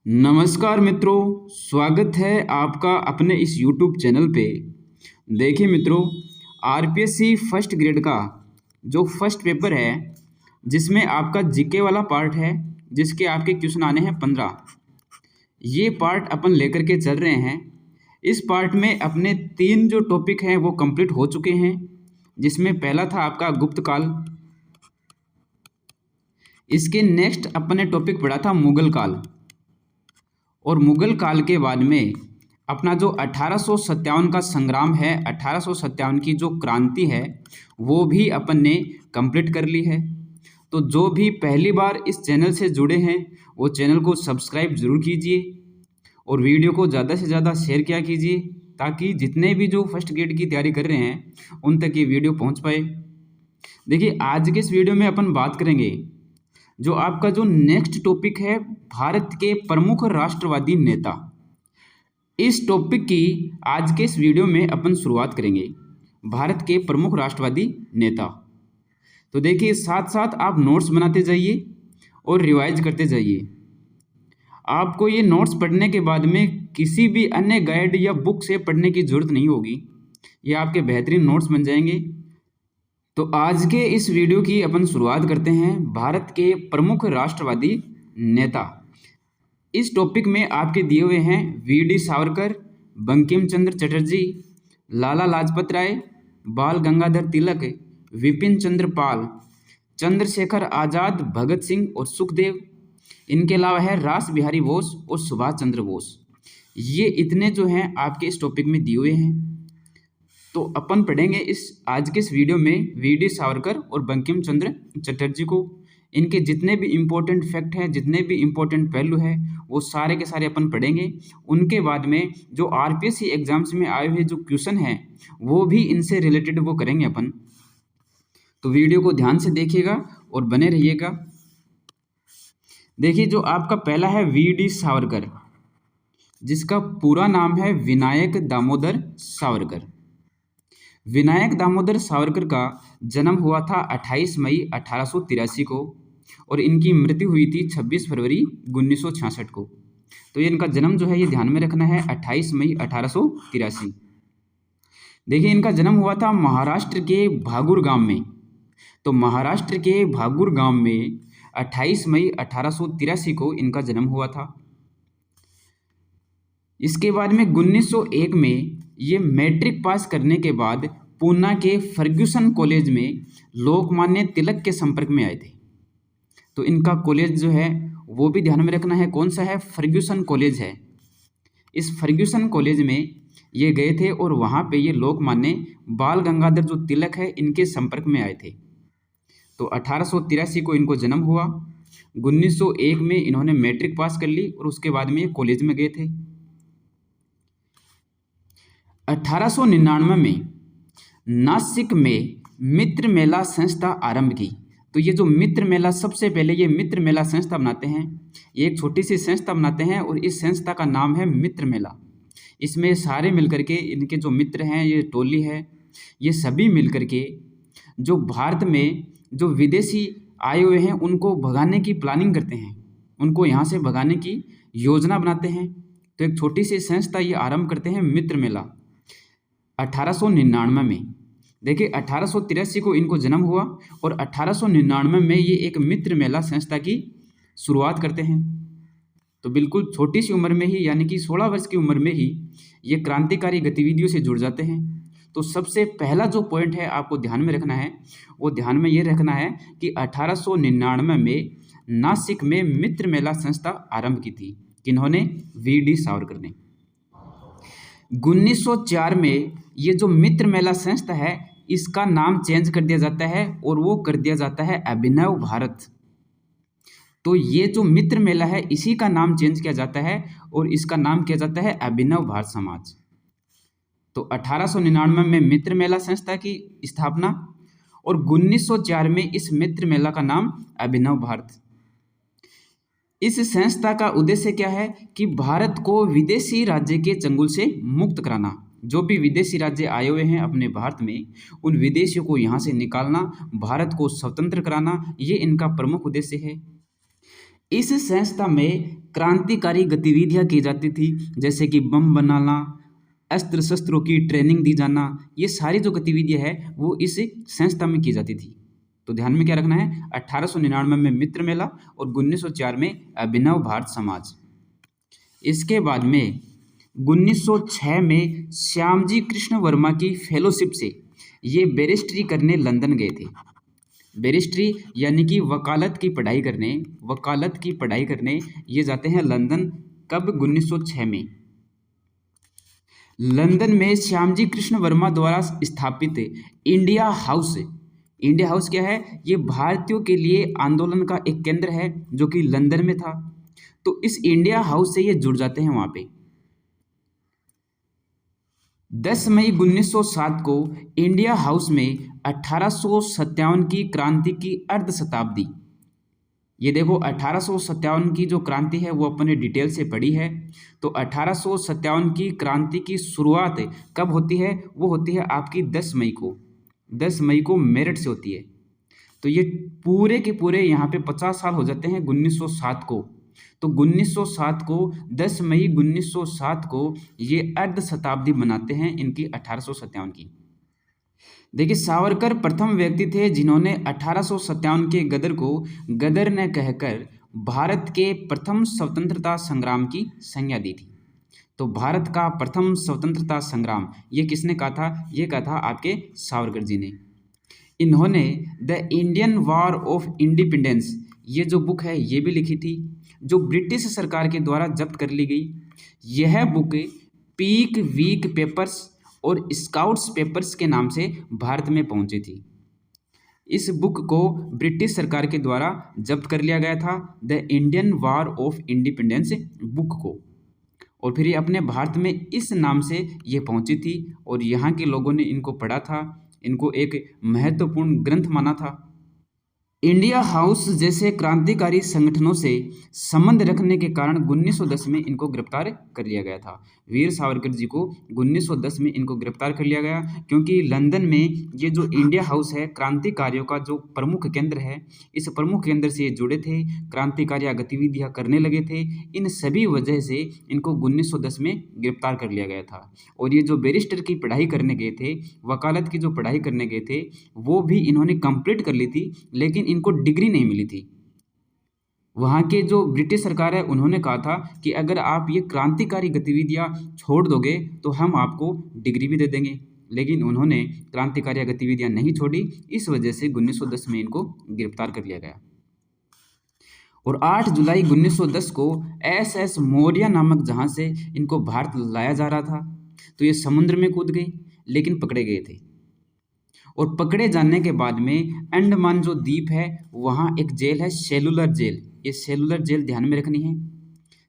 नमस्कार मित्रों, स्वागत है आपका अपने इस YouTube चैनल पे। देखिए मित्रों, आरपीएससी फर्स्ट ग्रेड का जो फर्स्ट पेपर है, जिसमें आपका जीके वाला पार्ट है, जिसके आपके क्वेश्चन आने हैं 15। ये पार्ट अपन लेकर के चल रहे हैं। इस पार्ट में अपने 3 जो टॉपिक हैं वो कंप्लीट हो चुके हैं, जिसमें पहला था आपका गुप्त काल। इसके नेक्स्ट अपन ने टॉपिक पढ़ा था मुगल काल, और मुगल काल के बाद में अपना जो 1857 का संग्राम है, 1857 की जो क्रांति है, वो भी अपन ने कंप्लीट कर ली है। तो जो भी पहली बार इस चैनल से जुड़े हैं वो चैनल को सब्सक्राइब ज़रूर कीजिए और वीडियो को ज़्यादा से ज़्यादा शेयर किया कीजिए, ताकि जितने भी जो फर्स्ट ग्रेड की तैयारी कर रहे हैं उन तक ये वीडियो पहुंच पाए। देखिए, आज के इस वीडियो में अपन बात करेंगे जो आपका जो नेक्स्ट टॉपिक है, भारत के प्रमुख राष्ट्रवादी नेता। इस टॉपिक की आज के इस वीडियो में अपन शुरुआत करेंगे, भारत के प्रमुख राष्ट्रवादी नेता। तो देखिए, साथ साथ आप नोट्स बनाते जाइए और रिवाइज करते जाइए। आपको ये नोट्स पढ़ने के बाद में किसी भी अन्य गाइड या बुक से पढ़ने की ज़रूरत नहीं होगी, ये आपके बेहतरीन नोट्स बन जाएंगे। तो आज के इस वीडियो की अपन शुरुआत करते हैं, भारत के प्रमुख राष्ट्रवादी नेता। इस टॉपिक में आपके दिए हुए हैं वीडी सावरकर, बंकिम चंद्र चटर्जी, लाला लाजपत राय, बाल गंगाधर तिलक, विपिन चंद्र पाल, चंद्रशेखर आज़ाद, भगत सिंह और सुखदेव। इनके अलावा है रास बिहारी बोस और सुभाष चंद्र बोस। ये इतने जो हैं आपके इस टॉपिक में दिए हुए हैं। तो अपन पढ़ेंगे आज के इस वीडियो में वीडी सावरकर और बंकिम चंद्र चटर्जी को। इनके जितने भी इम्पोर्टेंट फैक्ट हैं, जितने भी इम्पोर्टेंट पहलू हैं, वो सारे के सारे अपन पढ़ेंगे। उनके बाद में जो आरपीएससी एग्जाम्स में आए हुए जो क्वेश्चन हैं वो भी इनसे रिलेटेड वो करेंगे अपन। तो वीडियो को ध्यान से देखिएगा और बने रहिएगा। देखिए, जो आपका पहला है वीडी सावरकर, जिसका पूरा नाम है विनायक दामोदर सावरकर। विनायक दामोदर सावरकर का जन्म हुआ था 28 मई 1883 को, और इनकी मृत्यु हुई थी 26 फरवरी 1966 को। तो ये इनका जन्म जो है ये ध्यान में रखना है, 28 मई 1883। देखिए, इनका जन्म हुआ था महाराष्ट्र के भागुर गांव में। तो महाराष्ट्र के भागुर गांव में 28 मई 1883 को इनका जन्म हुआ था। इसके बाद में 1901 में ये मैट्रिक पास करने के बाद पूना के फर्ग्यूसन कॉलेज में लोकमान्य तिलक के संपर्क में आए थे। तो इनका कॉलेज जो है वो भी ध्यान में रखना है, कौन सा है, फर्ग्यूसन कॉलेज है। इस फर्ग्यूसन कॉलेज में ये गए थे और वहाँ पे ये लोकमान्य बाल गंगाधर जो तिलक है इनके संपर्क में आए थे। तो 1883 को इनको जन्म हुआ। 1901 में इन्होंने मैट्रिक पास कर ली और उसके बाद में ये कॉलेज में गए थे। 1899 में नासिक में मित्र मेला संस्था आरंभ की। तो ये जो मित्र मेला, सबसे पहले ये मित्र मेला संस्था बनाते हैं। ये एक छोटी सी संस्था बनाते हैं और इस संस्था का नाम है मित्र मेला। इसमें सारे मिलकर के, इनके जो मित्र हैं, ये टोली है, ये सभी मिलकर के जो भारत में जो विदेशी आए हुए हैं उनको भगाने की प्लानिंग करते हैं, उनको यहाँ से भगाने की योजना बनाते हैं। तो एक छोटी सी संस्था ये आरंभ करते हैं, मित्र मेला, 1899 में। देखिए, 1883 को इनको जन्म हुआ और 1899 में ये एक मित्र मेला संस्था की शुरुआत करते हैं। तो बिल्कुल छोटी सी उम्र में ही, यानी कि 16 वर्ष की उम्र में ही ये क्रांतिकारी गतिविधियों से जुड़ जाते हैं। तो सबसे पहला जो पॉइंट है आपको ध्यान में रखना है, वो ध्यान में ये रखना है कि 1899 में नासिक में मित्र मेला संस्था आरंभ की थी। किन्होंने? वीडी सावरकर ने। 1904 में ये जो मित्र मेला संस्था है इसका नाम चेंज कर दिया जाता है और वो कर दिया जाता है अभिनव भारत। तो ये जो मित्र मेला है इसी का नाम चेंज किया जाता है और इसका नाम किया जाता है अभिनव भारत समाज। तो 1899 में मित्र मेला संस्था की स्थापना और 1904 में इस मित्र मेला का नाम अभिनव भारत। इस संस्था का उद्देश्य क्या है कि भारत को विदेशी राज्य के चंगुल से मुक्त कराना। जो भी विदेशी राज्य आए हुए हैं अपने भारत में, उन विदेशियों को यहाँ से निकालना, भारत को स्वतंत्र कराना, ये इनका प्रमुख उद्देश्य है। इस संस्था में क्रांतिकारी गतिविधियां की जाती थी, जैसे कि बम बनाना, अस्त्र शस्त्रों की ट्रेनिंग दी जाना, ये सारी जो गतिविधियां है वो इस संस्था में की जाती थी। तो ध्यान में क्या रखना है, 1899 में मित्र मेला और 1904 में अभिनव भारत समाज। इसके बाद में 1906 में श्यामजी कृष्ण वर्मा की फेलोशिप से ये बैरिस्ट्री करने लंदन गए थे। बैरिस्ट्री यानी कि वकालत की पढ़ाई करने ये जाते हैं लंदन। कब? 1906 में। लंदन में श्यामजी कृष्ण वर्मा द्वारा स्थापित इंडिया हाउस। इंडिया हाउस क्या है? ये भारतीयों के लिए आंदोलन का एक केंद्र है जो कि लंदन में था। तो इस इंडिया हाउस से ये जुड़ जाते हैं वहां पे। 10 मई 1907 को इंडिया हाउस में 1857 की क्रांति की अर्ध शताब्दी, ये देखो 1857 की जो क्रांति है वो अपने डिटेल से पढ़ी है। तो 1857 की क्रांति की शुरुआत कब होती है? वो होती है आपकी 10 मई को। 10 मई को मेरठ से होती है। तो ये पूरे के पूरे यहाँ पे 50 साल हो जाते हैं 1907 को। तो 1907 को 10 मई 1907 को ये अर्ध शताब्दी मनाते हैं इनकी 1857 की। देखिए, सावरकर प्रथम व्यक्ति थे जिन्होंने 1857 के गदर को गदर न कहकर भारत के प्रथम स्वतंत्रता संग्राम की संज्ञा दी थी। तो भारत का प्रथम स्वतंत्रता संग्राम ये किसने कहा था? ये कहा था आपके सावरकर जी ने। इन्होंने the Indian war of independence ये जो बुक है ये भी लिखी थी, जो ब्रिटिश सरकार के द्वारा जब्त कर ली गई। यह बुक पीक वीक पेपर्स और स्काउट्स पेपर्स के नाम से भारत में पहुंची थी। इस बुक को ब्रिटिश सरकार के द्वारा जब्त कर लिया गया था, the Indian war of independence book को, और फिर ये अपने भारत में इस नाम से ये पहुंची थी और यहाँ के लोगों ने इनको पढ़ा था, इनको एक महत्वपूर्ण ग्रंथ माना था। इंडिया हाउस जैसे क्रांतिकारी संगठनों से संबंध रखने के कारण 1910 में इनको गिरफ्तार कर लिया गया था। वीर सावरकर जी को 1910 में इनको गिरफ्तार कर लिया गया, क्योंकि लंदन में ये जो इंडिया हाउस है क्रांतिकारियों का जो प्रमुख केंद्र है, इस प्रमुख केंद्र से ये जुड़े थे, क्रांतिकारी गतिविधियां करने लगे थे। इन सभी वजह से इनको 1910 में गिरफ्तार कर लिया गया था। और ये जो बैरिस्टर की पढ़ाई करने गए थे, वकालत की जो पढ़ाई करने गए थे, वो भी इन्होंने कंप्लीट कर ली थी, लेकिन इनको डिग्री नहीं मिली थी। वहाँ के जो ब्रिटिश सरकार है उन्होंने कहा था कि अगर आप ये क्रांतिकारी गतिविधियां छोड़ दोगे तो हम आपको डिग्री भी दे देंगे, लेकिन उन्होंने क्रांतिकारी गतिविधियां नहीं छोड़ी। इस वजह से 1910 में इनको गिरफ्तार कर लिया गया। और 8 जुलाई 1910 को SS मौर्य नामक जहाज से इनको भारत लाया जा रहा था। तो ये समुद्र में कूद गए, लेकिन पकड़े गए थे। और पकड़े जाने के बाद में अंडमान जो द्वीप है वहाँ एक जेल है, सेलुलर जेल। ये सेलुलर जेल ध्यान में रखनी है।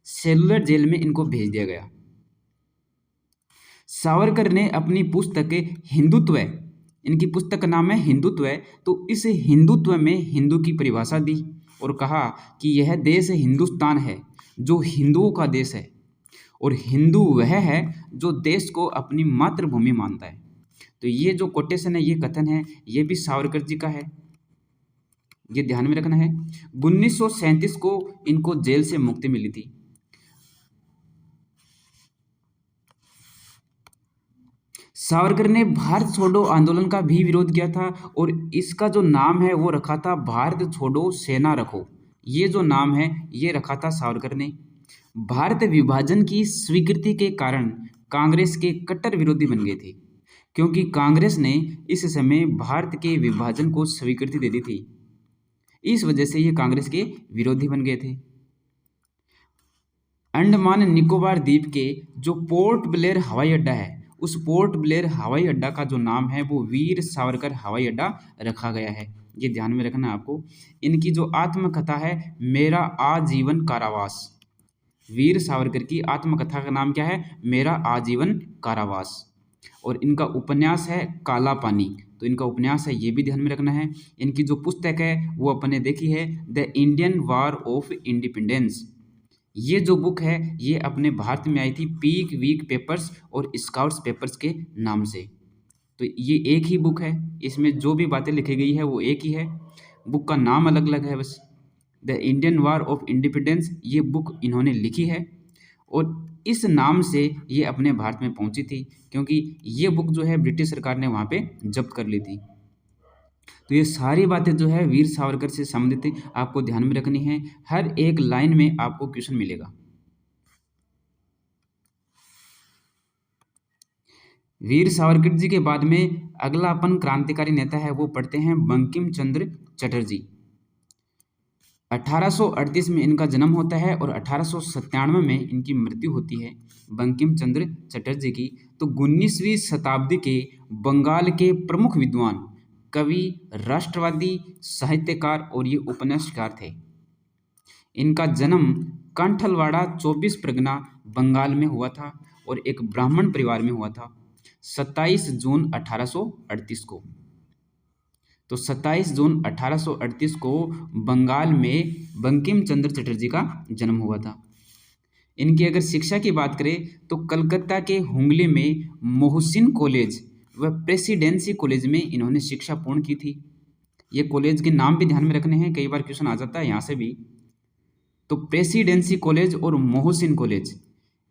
सेलुलर जेल में इनको भेज दिया गया। सावरकर ने अपनी पुस्तक हिंदुत्व, इनकी पुस्तक का नाम है हिंदुत्व, तो इस हिंदुत्व में हिंदू की परिभाषा दी और कहा कि यह देश हिंदुस्तान है जो हिंदुओं का देश है, और हिंदू वह है जो देश को अपनी मातृभूमि मानता है। तो ये जो कोटेशन है, ये कथन है, ये भी सावरकर जी का है, ये ध्यान में रखना है। 1937 को इनको जेल से मुक्ति मिली थी। सावरकर ने भारत छोड़ो आंदोलन का भी विरोध किया था, और इसका जो नाम है वो रखा था भारत छोड़ो सेना रखो। ये जो नाम है ये रखा था सावरकर ने। भारत विभाजन की स्वीकृति के कारण कांग्रेस के कट्टर विरोधी बन गए थे, क्योंकि कांग्रेस ने इस समय भारत के विभाजन को स्वीकृति दे दी थी। इस वजह से ये कांग्रेस के विरोधी बन गए थे। अंडमान निकोबार द्वीप के जो पोर्ट ब्लेयर हवाई अड्डा है, उस पोर्ट ब्लेयर हवाई अड्डा का जो नाम है वो वीर सावरकर हवाई अड्डा रखा गया है। ये ध्यान में रखना है आपको। इनकी जो आत्मकथा है मेरा आजीवन कारावास, वीर सावरकर की आत्मकथा का नाम क्या है? मेरा आजीवन कारावास। और इनका उपन्यास है काला पानी, तो इनका उपन्यास है, ये भी ध्यान में रखना है। इनकी जो पुस्तक है वो अपने देखी है, the Indian war of independence. ये जो बुक है ये अपने भारत में आई थी पीक वीक पेपर्स और स्काउट्स पेपर्स के नाम से। तो ये एक ही बुक है, इसमें जो भी बातें लिखी गई है वो एक ही है, बुक का नाम अलग अलग है बस। The Indian war of independence, ये बुक इन्होंने लिखी है और इस नाम से ये अपने भारत में पहुंची थी, क्योंकि ये बुक जो है ब्रिटिश सरकार ने वहाँ पे जब्त कर ली थी। तो ये सारी बातें जो है वीर सावरकर से संबंधित आपको ध्यान में रखनी है। हर एक लाइन में आपको क्वेश्चन मिलेगा। वीर सावरकर जी के बाद में अगला अपन क्रांतिकारी नेता है वो पढ़ते हैं बंकिम चंद्र चटर्जी। 1838 में इनका जन्म होता है और 1897 में इनकी मृत्यु होती है बंकिम चंद्र चटर्जी की। तो 19वीं शताब्दी के बंगाल के प्रमुख विद्वान, कवि, राष्ट्रवादी, साहित्यकार और ये उपन्यासकार थे। इनका जन्म कांठलवाड़ा 24 परगना बंगाल में हुआ था और एक ब्राह्मण परिवार में हुआ था 27 जून 1838 को। तो 27 जून 1838 को बंगाल में बंकिम चंद्र चटर्जी का जन्म हुआ था। इनकी अगर शिक्षा की बात करें तो कलकत्ता के हुंगली में मोहसिन कॉलेज व प्रेसिडेंसी कॉलेज में इन्होंने शिक्षा पूर्ण की थी। ये कॉलेज के नाम भी ध्यान में रखने हैं, कई बार क्वेश्चन आ जाता है यहाँ से भी। तो प्रेसिडेंसी कॉलेज और मोहसिन कॉलेज,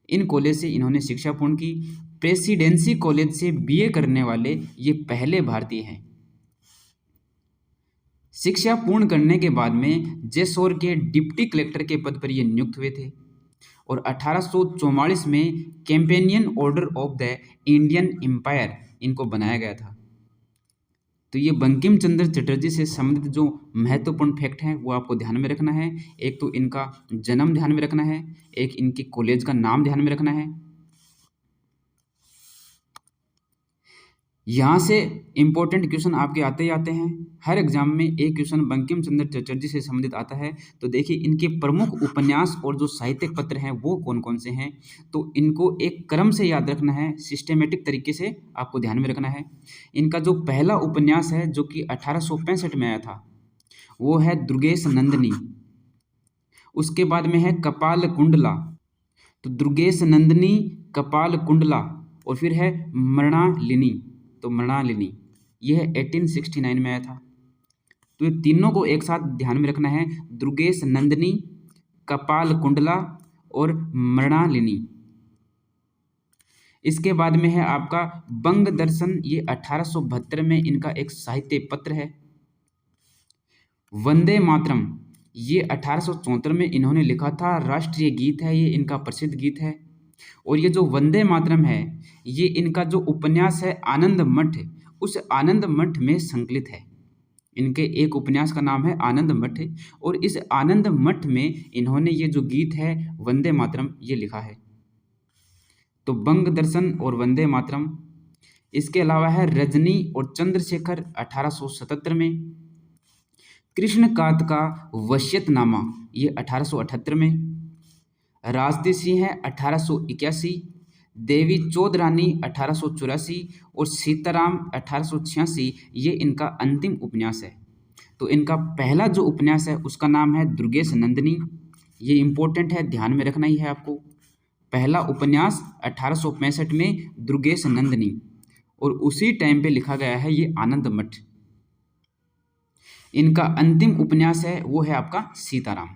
इन कॉलेज से इन्होंने शिक्षा पूर्ण की। प्रेसिडेंसी कॉलेज से बीए करने वाले ये पहले भारतीय हैं। शिक्षा पूर्ण करने के बाद में जैसोर के डिप्टी कलेक्टर के पद पर ये नियुक्त हुए थे और 1844 में companion order of the Indian empire इनको बनाया गया था। तो ये बंकिम चंद्र चटर्जी से संबंधित जो महत्वपूर्ण फैक्ट हैं वो आपको ध्यान में रखना है। एक तो इनका जन्म ध्यान में रखना है, एक इनके कॉलेज का नाम ध्यान में रखना है। यहाँ से इंपॉर्टेंट क्वेश्चन आपके आते ही आते हैं। हर एग्जाम में एक क्वेश्चन बंकिम चंद्र चटर्जी से संबंधित आता है। तो देखिए इनके प्रमुख उपन्यास और जो साहित्यिक पत्र हैं वो कौन कौन से हैं, तो इनको एक क्रम से याद रखना है, सिस्टेमेटिक तरीके से आपको ध्यान में रखना है। इनका जो पहला उपन्यास है जो कि 1865 में आया था वो है दुर्गेश नंदिनी। उसके बाद में है कपाल कुंडला, तो दुर्गेश नंदिनी, कपाल कुंडला और फिर है मृणालिनी। तो मृणालिनी यह 1869 में आया था। तो ये तीनों को एक साथ ध्यान में रखना है, दुर्गेश नंदिनी, कपाल कुंडला और मृणालिनी। इसके बाद में है आपका बंग दर्शन, ये 1872 में इनका एक साहित्य पत्र है। वंदे मातरम ये 1874 में इन्होंने लिखा था, राष्ट्रीय गीत है, ये इनका प्रसिद्ध गीत है। और ये जो वंदे मातरम है ये इनका जो उपन्यास है आनंद मठ, उस आनंद मठ में संकलित है। इनके एक उपन्यास का नाम है आनंद मठ और इस आनंद मठ में इन्होंने ये जो गीत है वंदे मातरम ये लिखा है। तो बंग दर्शन और वंदे मातरम। इसके अलावा है रजनी और चंद्रशेखर 1877 में। कृष्णकांत का वसियतनामा ये 1878 में। राजती सिंह है 1881, देवी चौधरानी 1884 और सीताराम 1886, ये इनका अंतिम उपन्यास है। तो इनका पहला जो उपन्यास है उसका नाम है दुर्गेश नंदिनी। ये इम्पोर्टेंट है, ध्यान में रखना ही है आपको। पहला उपन्यास 1865 में दुर्गेश नंदिनी और उसी टाइम पे लिखा गया है ये आनंद मठ। इनका अंतिम उपन्यास है वो है आपका सीताराम।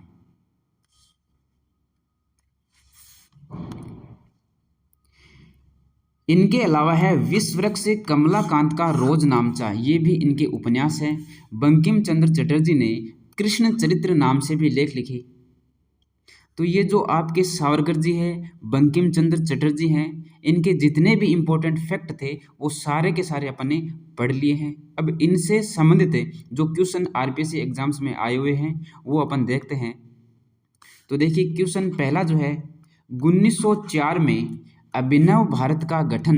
इनके अलावा है विश्ववृक्ष कमलाकांत का रोज नामचा, ये भी इनके उपन्यास हैं। बंकिम चंद्र चटर्जी ने कृष्ण चरित्र नाम से भी लेख लिखे। तो ये जो आपके सावरकर जी हैं, बंकिम चंद्र चटर्जी हैं, इनके जितने भी इम्पोर्टेंट फैक्ट थे वो सारे के सारे अपन ने पढ़ लिए हैं। अब इनसे संबंधित जो क्वेश्चन आरपीएससी एग्जाम्स में आए हुए हैं वो अपन देखते हैं। तो देखिए क्वेश्चन पहला जो है, 1904 में अभिनव भारत का गठन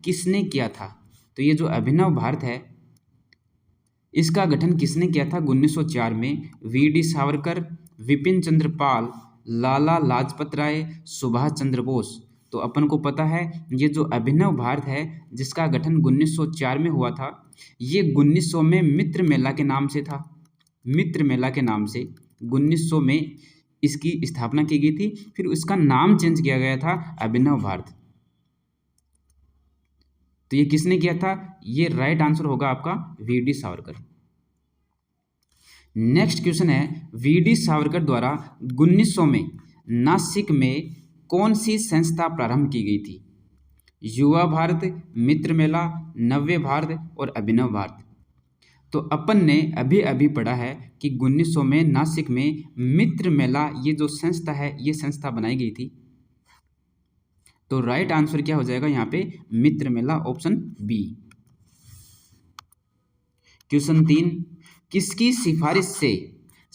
किसने किया था। तो ये जो अभिनव भारत है इसका गठन किसने किया था 1904 में? वीडी सावरकर, विपिन चंद्र पाल, लाला लाजपत राय, सुभाष चंद्र बोस। तो अपन को पता है ये जो अभिनव भारत है जिसका गठन 1904 में हुआ था, ये 1900 में मित्र मेला के नाम से था। मित्र मेला के नाम से 1900 में इसकी स्थापना की गई थी, फिर इसका नाम चेंज किया गया था अभिनव भारत। तो ये किसने किया था? ये राइट आंसर होगा आपका वीडी सावरकर। नेक्स्ट क्वेश्चन है, वीडी सावरकर द्वारा 1900 में नासिक में कौन सी संस्था प्रारंभ की गई थी? युवा भारत, मित्र मेला, नव्य भारत और अभिनव भारत। तो अपन ने अभी अभी पढ़ा है कि 1900 में नासिक में मित्र मेला ये जो संस्था है, ये संस्था बनाई गई थी। तो राइट आंसर क्या हो जाएगा यहाँ पे? मित्र मेला, ऑप्शन बी। क्वेश्चन 3, किसकी सिफारिश से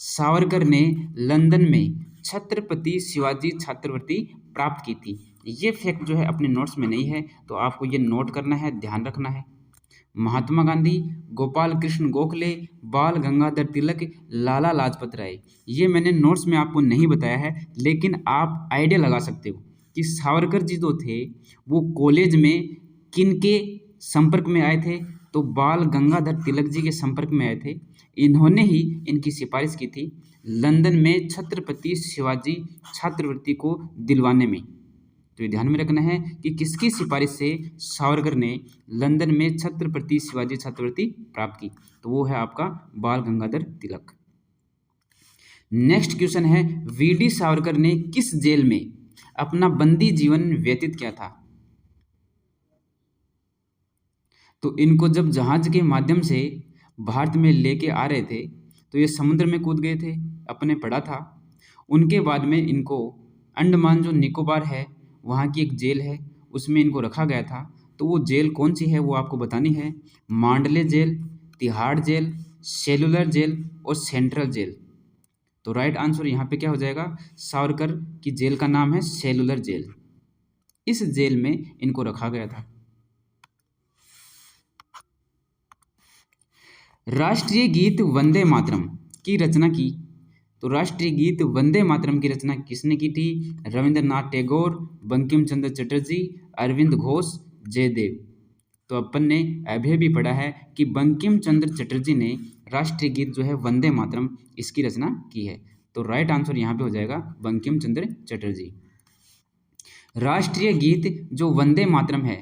सावरकर ने लंदन में छत्रपति शिवाजी छात्रवृत्ति प्राप्त की थी? ये फैक्ट जो है अपने नोट्स में नहीं है, तो आपको ये नोट करना है, ध्यान रखना है। महात्मा गांधी, गोपाल कृष्ण गोखले, बाल गंगाधर तिलक, लाला लाजपत राय। ये मैंने नोट्स में आपको नहीं बताया है, लेकिन आप आइडिया लगा सकते हो कि सावरकर जी जो थे वो कॉलेज में किनके संपर्क में आए थे? तो बाल गंगाधर तिलक जी के संपर्क में आए थे। इन्होंने ही इनकी सिफारिश की थी लंदन में छत्रपति शिवाजी छात्रवृत्ति को दिलवाने में। तो ये ध्यान में रखना है कि किसकी सिफारिश से सावरकर ने लंदन में छत्रपति शिवाजी छात्रवृत्ति प्राप्त की? तो वो है आपका बाल गंगाधर तिलक। नेक्स्ट क्वेश्चन है, वीडी सावरकर ने किस जेल में अपना बंदी जीवन व्यतीत किया था? तो इनको जब जहाज के माध्यम से भारत में लेके आ रहे थे तो ये समुद्र में कूद गए थे, अपने पढ़ा था। उनके बाद में इनको अंडमान जो निकोबार है वहाँ की एक जेल है उसमें इनको रखा गया था। तो वो जेल कौन सी है वो आपको बतानी है। Mandalay jail, Tihar jail, cellular jail और सेंट्रल जेल। तो राइट आंसर यहाँ पे क्या हो जाएगा? सावरकर की जेल का नाम है सेलुलर जेल। इस जेल में इनको रखा गया था। राष्ट्रीय गीत वंदे मातरम की रचना की? तो राष्ट्रीय गीत वंदे मातरम की रचना किसने की थी? रविंद्रनाथ टैगोर, बंकिम चंद्र चटर्जी, अरविंद घोष, जयदेव। तो अपन ने अभी भी पढ़ा है कि बंकिम चंद्र चटर्जी ने राष्ट्रीय गीत जो है वंदे मातरम इसकी रचना की है। तो राइट आंसर यहाँ पे हो जाएगा बंकिम चंद्र चटर्जी। राष्ट्रीय गीत जो वंदे मातरम है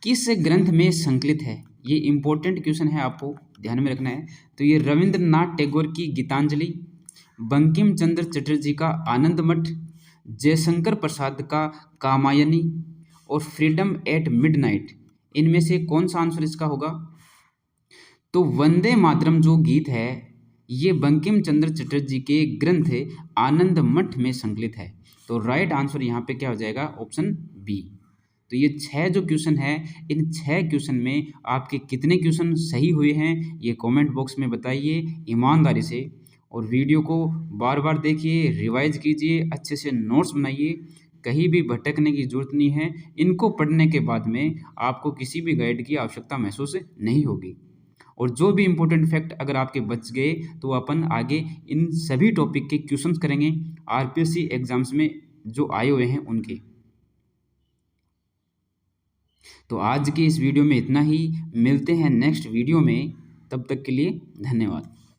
किस ग्रंथ में संकलित है? ये इंपॉर्टेंट क्वेश्चन है, आपको ध्यान में रखना है। तो ये रविंद्रनाथ टैगोर की गीतांजलि, बंकिम चंद्र चटर्जी का आनंद मठ, जयशंकर प्रसाद का कामायनी और फ्रीडम एट मिडनाइट, इनमें से कौन सा आंसर इसका होगा? तो वंदे मातरम जो गीत है ये बंकिम चंद्र चटर्जी के ग्रंथ आनंद मठ में संकलित है। तो राइट आंसर यहाँ पे क्या हो जाएगा? Option B. तो ये 6 जो क्वेश्चन है, इन 6 क्वेश्चन में आपके कितने क्वेश्चन सही हुए हैं ये कमेंट बॉक्स में बताइए ईमानदारी से। और वीडियो को बार बार देखिए, रिवाइज कीजिए, अच्छे से नोट्स बनाइए, कहीं भी भटकने की ज़रूरत नहीं है। इनको पढ़ने के बाद में आपको किसी भी गाइड की आवश्यकता महसूस नहीं होगी। और जो भी इम्पोर्टेंट फैक्ट अगर आपके बच गए तो अपन आगे इन सभी टॉपिक के क्वेश्चंस करेंगे आरपीएससी एग्जाम्स में जो आए हुए हैं उनके। तो आज की इस वीडियो में इतना ही, मिलते हैं नेक्स्ट वीडियो में, तब तक के लिए धन्यवाद।